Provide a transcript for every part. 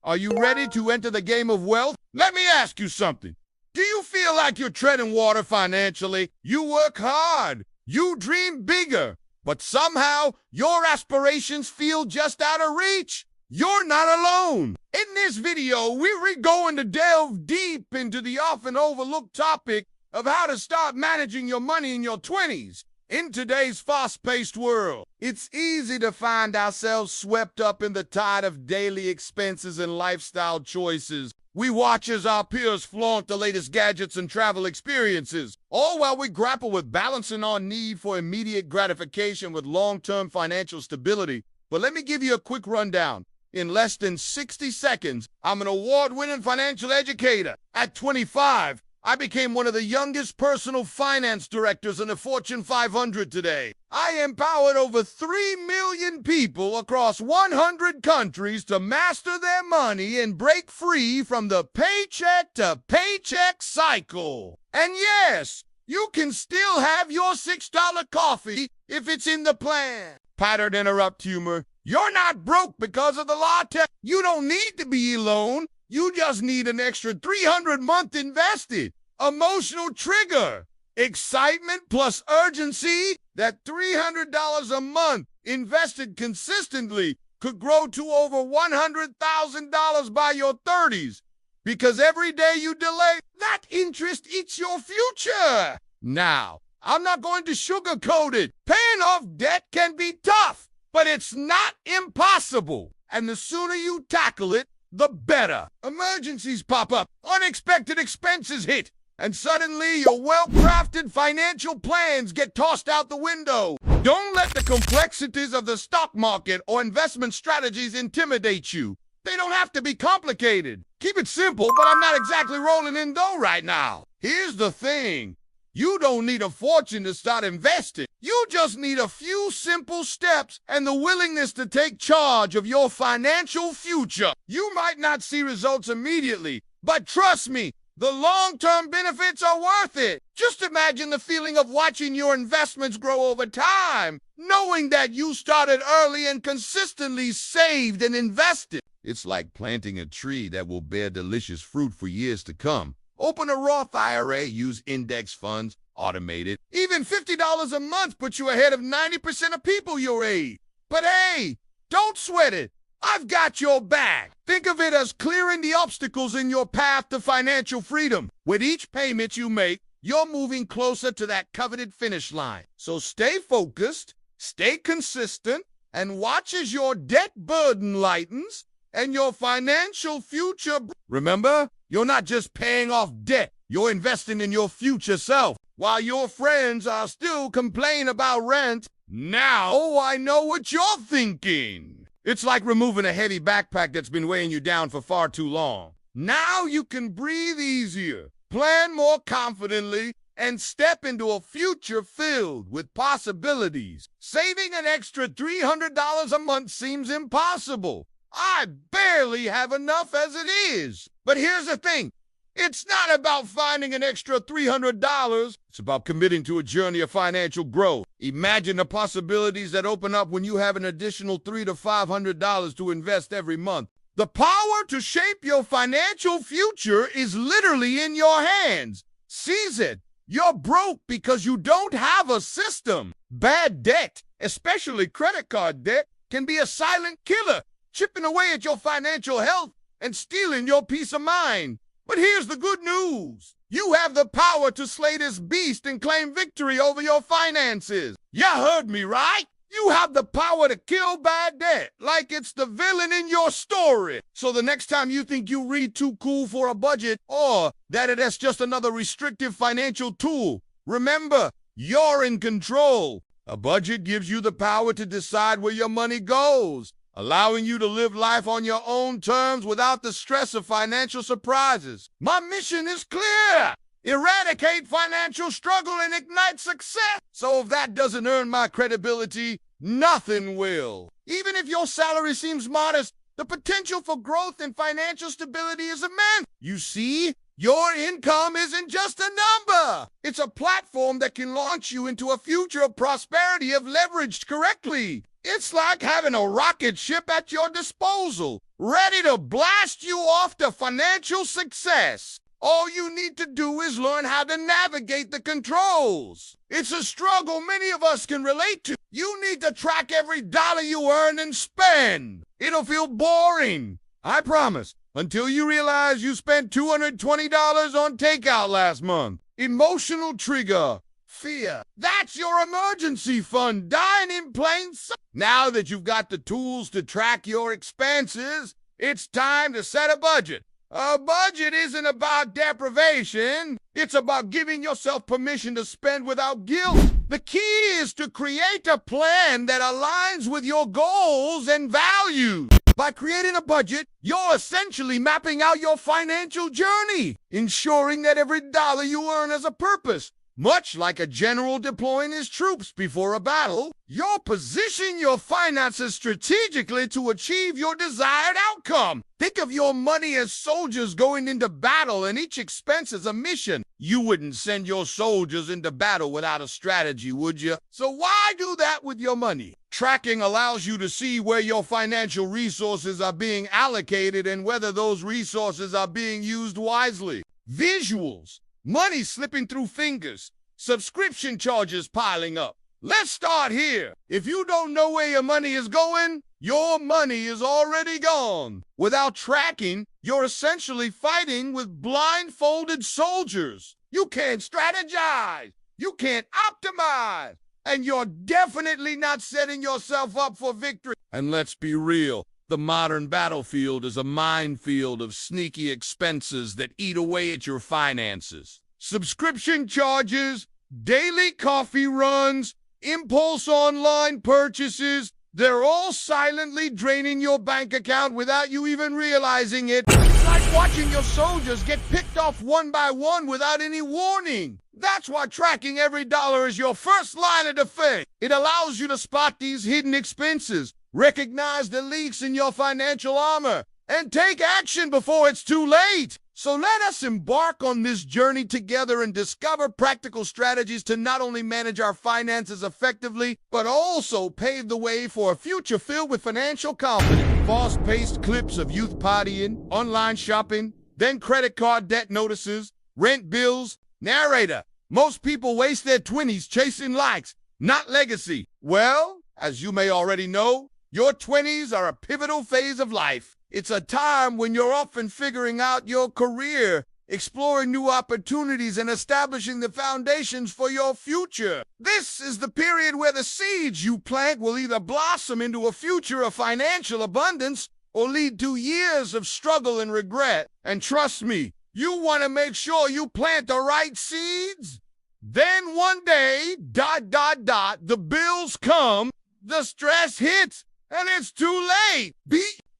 Are you ready to enter the game of wealth? Let me ask you something. Do you feel like you're treading water financially? You work hard, you dream bigger, but somehow your aspirations feel just out of reach? You're not alone. In this video, we're going to delve deep into the often overlooked topic of how to start managing your money in your 20s. In today's fast-paced world, it's easy to find ourselves swept up in the tide of daily expenses and lifestyle choices. We watch as our peers flaunt the latest gadgets and travel experiences, all while we grapple with balancing our need for immediate gratification with long-term financial stability. But let me give you a quick rundown. In less than 60 seconds, I'm an award-winning financial educator. At 25, I became one of the youngest personal finance directors in the Fortune 500 today. I empowered over 3 million people across 100 countries to master their money and break free from the paycheck to paycheck cycle. And yes, you can still have your $6 coffee if it's in the plan. Pattern interrupt humor. You're not broke because of the latte. You don't need to be alone. You just need an extra $300 a month invested. Emotional trigger. Excitement plus urgency. That $300 a month invested consistently could grow to over $100,000 by your 30s. Because every day you delay, that interest eats your future. Now, I'm not going to sugarcoat it. Paying off debt can be tough, but it's not impossible. And the sooner you tackle it, the better. Emergencies pop up, unexpected expenses hit, and suddenly your well-crafted financial plans get tossed out the window. Don't let the complexities of the stock market or investment strategies intimidate you. They don't have to be complicated. Keep it simple, but I'm not exactly rolling in dough right now. Here's the thing. You don't need a fortune to start investing. You just need a few simple steps and the willingness to take charge of your financial future. You might not see results immediately, but trust me, the long-term benefits are worth it. Just imagine the feeling of watching your investments grow over time, knowing that you started early and consistently saved and invested. It's like planting a tree that will bear delicious fruit for years to come. Open a Roth IRA, use index funds, automate it. Even $50 a month puts you ahead of 90% of people your age. But hey, don't sweat it. I've got your back. Think of it as clearing the obstacles in your path to financial freedom. With each payment you make, you're moving closer to that coveted finish line. So stay focused, stay consistent, and watch as your debt burden lightens and your financial future. Remember, you're not just paying off debt, you're investing in your future self. While your friends are still complaining about rent, now I know what you're thinking. It's like removing a heavy backpack that's been weighing you down for far too long. Now you can breathe easier, plan more confidently, and step into a future filled with possibilities. Saving an extra $300 a month seems impossible. I barely have enough as it is. But here's the thing. It's not about finding an extra $300. It's about committing to a journey of financial growth. Imagine the possibilities that open up when you have an additional $300 to $500 to invest every month. The power to shape your financial future is literally in your hands. Seize it. You're broke because you don't have a system. Bad debt, especially credit card debt, can be a silent killer, chipping away at your financial health and stealing your peace of mind. But here's the good news. You have the power to slay this beast and claim victory over your finances. You heard me, right? You have the power to kill bad debt, like it's the villain in your story. So the next time you think you read too cool for a budget, or that it's just another restrictive financial tool, remember, you're in control. A budget gives you the power to decide where your money goes, allowing you to live life on your own terms without the stress of financial surprises. My mission is clear. Eradicate financial struggle and ignite success. So if that doesn't earn my credibility, nothing will. Even if your salary seems modest, the potential for growth and financial stability is immense. You see, your income isn't just a number. It's a platform that can launch you into a future of prosperity if leveraged correctly. It's like having a rocket ship at your disposal, ready to blast you off to financial success. All you need to do is learn how to navigate the controls. It's a struggle many of us can relate to. You need to track every dollar you earn and spend. It'll feel boring, I promise, until you realize you spent $220 on takeout last month. Emotional trigger. Fear. That's your emergency fund dying in plain sight. Now that you've got the tools to track your expenses, it's time to set a budget. A budget isn't about deprivation. It's about giving yourself permission to spend without guilt. The key is to create a plan that aligns with your goals and values. By creating a budget, you're essentially mapping out your financial journey, ensuring that every dollar you earn has a purpose. Much like a general deploying his troops before a battle, you'll position your finances strategically to achieve your desired outcome. Think of your money as soldiers going into battle, and each expense is a mission. You wouldn't send your soldiers into battle without a strategy, would you? So why do that with your money? Tracking allows you to see where your financial resources are being allocated and whether those resources are being used wisely. Visuals. Money slipping through fingers, subscription charges piling up. Let's start here. If you don't know where your money is going, your money is already gone. Without tracking, you're essentially fighting with blindfolded soldiers. You can't strategize, you can't optimize, and you're definitely not setting yourself up for victory. And let's be real. The modern battlefield is a minefield of sneaky expenses that eat away at your finances. Subscription charges, daily coffee runs, impulse online purchases, they're all silently draining your bank account without you even realizing it. It's like watching your soldiers get picked off one by one without any warning. That's why tracking every dollar is your first line of defense. It allows you to spot these hidden expenses, recognize the leaks in your financial armor, and take action before it's too late. So let us embark on this journey together and discover practical strategies to not only manage our finances effectively, but also pave the way for a future filled with financial confidence. Fast-paced clips of youth partying, online shopping, then credit card debt notices, rent bills. Narrator: most people waste their 20s chasing likes, not legacy. Well, as you may already know, your 20s are a pivotal phase of life. It's a time when you're often figuring out your career, exploring new opportunities, and establishing the foundations for your future. This is the period where the seeds you plant will either blossom into a future of financial abundance or lead to years of struggle and regret. And trust me, you want to make sure you plant the right seeds. Then one day, the bills come, the stress hits, and it's too late.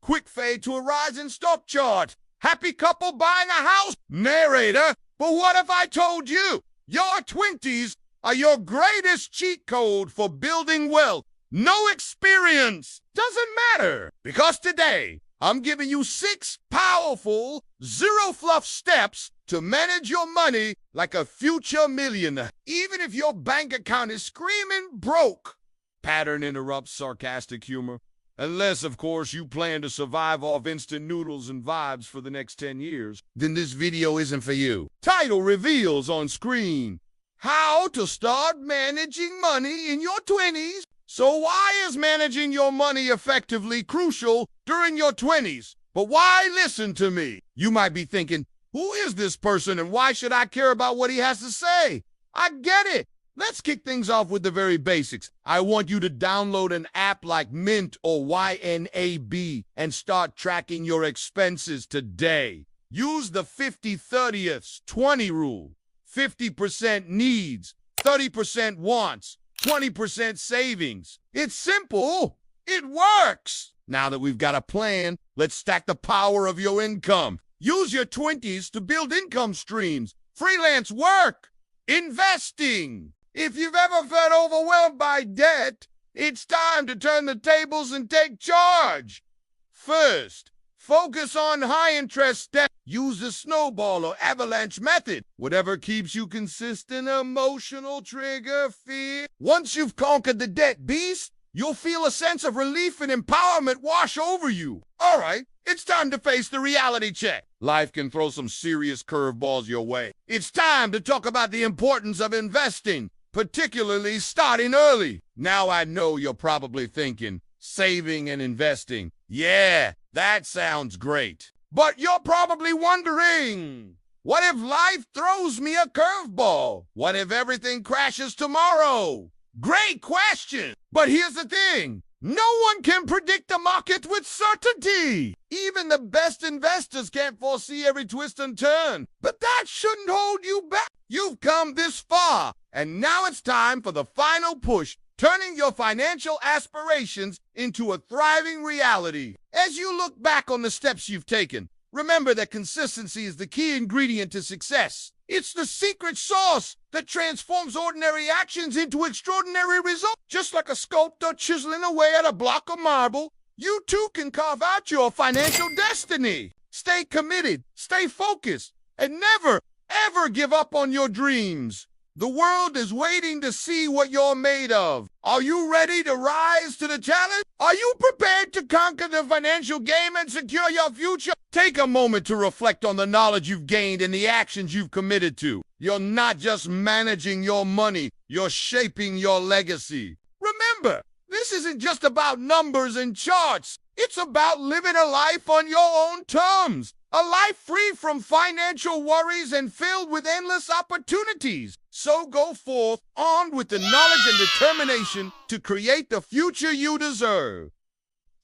Quick fade to a rising stock chart. Happy couple buying a house. Narrator: but what if I told you your 20s are your greatest cheat code for building wealth? No experience doesn't matter, because today I'm giving you 6 powerful, zero-fluff steps to manage your money like a future millionaire, even if your bank account is screaming broke. Pattern interrupts sarcastic humor. Unless, of course, you plan to survive off instant noodles and vibes for the next 10 years, then this video isn't for you. Title reveals on screen: How to Start Managing Money in Your 20s. So why is managing your money effectively crucial during your 20s? But why listen to me? You might be thinking, who is this person and why should I care about what he has to say? I get it. Let's kick things off with the very basics. I want you to download an app like Mint or YNAB and start tracking your expenses today. Use the 50-30-20 rule. 50% needs, 30% wants, 20% savings. It's simple. It works. Now that we've got a plan, let's stack the power of your income. Use your 20s to build income streams, freelance work, investing. If you've ever felt overwhelmed by debt, it's time to turn the tables and take charge. First, focus on high-interest debt. Use the snowball or avalanche method. Whatever keeps you consistent. Emotional trigger, fear. Once you've conquered the debt beast, you'll feel a sense of relief and empowerment wash over you. All right, it's time to face the reality check. Life can throw some serious curveballs your way. It's time to talk about the importance of investing, particularly starting early. Now I know you're probably thinking, saving and investing. Yeah, that sounds great. But you're probably wondering, what if life throws me a curveball? What if everything crashes tomorrow? Great question. But here's the thing. No one can predict the market with certainty. Even the best investors can't foresee every twist and turn. But that shouldn't hold you back. You've come this far, and now it's time for the final push, turning your financial aspirations into a thriving reality. As you look back on the steps you've taken, remember that consistency is the key ingredient to success. It's the secret sauce that transforms ordinary actions into extraordinary results. Just like a sculptor chiseling away at a block of marble, you too can carve out your financial destiny. Stay committed, stay focused, and never, ever give up on your dreams. The world is waiting to see what you're made of. Are you ready to rise to the challenge? Are you prepared to conquer the financial game and secure your future? Take a moment to reflect on the knowledge you've gained and the actions you've committed to. You're not just managing your money, you're shaping your legacy. Remember, this isn't just about numbers and charts. It's about living a life on your own terms. A life free from financial worries and filled with endless opportunities. So go forth, armed with the knowledge and determination to create the future you deserve.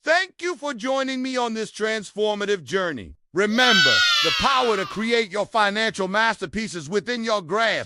Thank you for joining me on this transformative journey. Remember, the power to create your financial masterpieces within your grasp.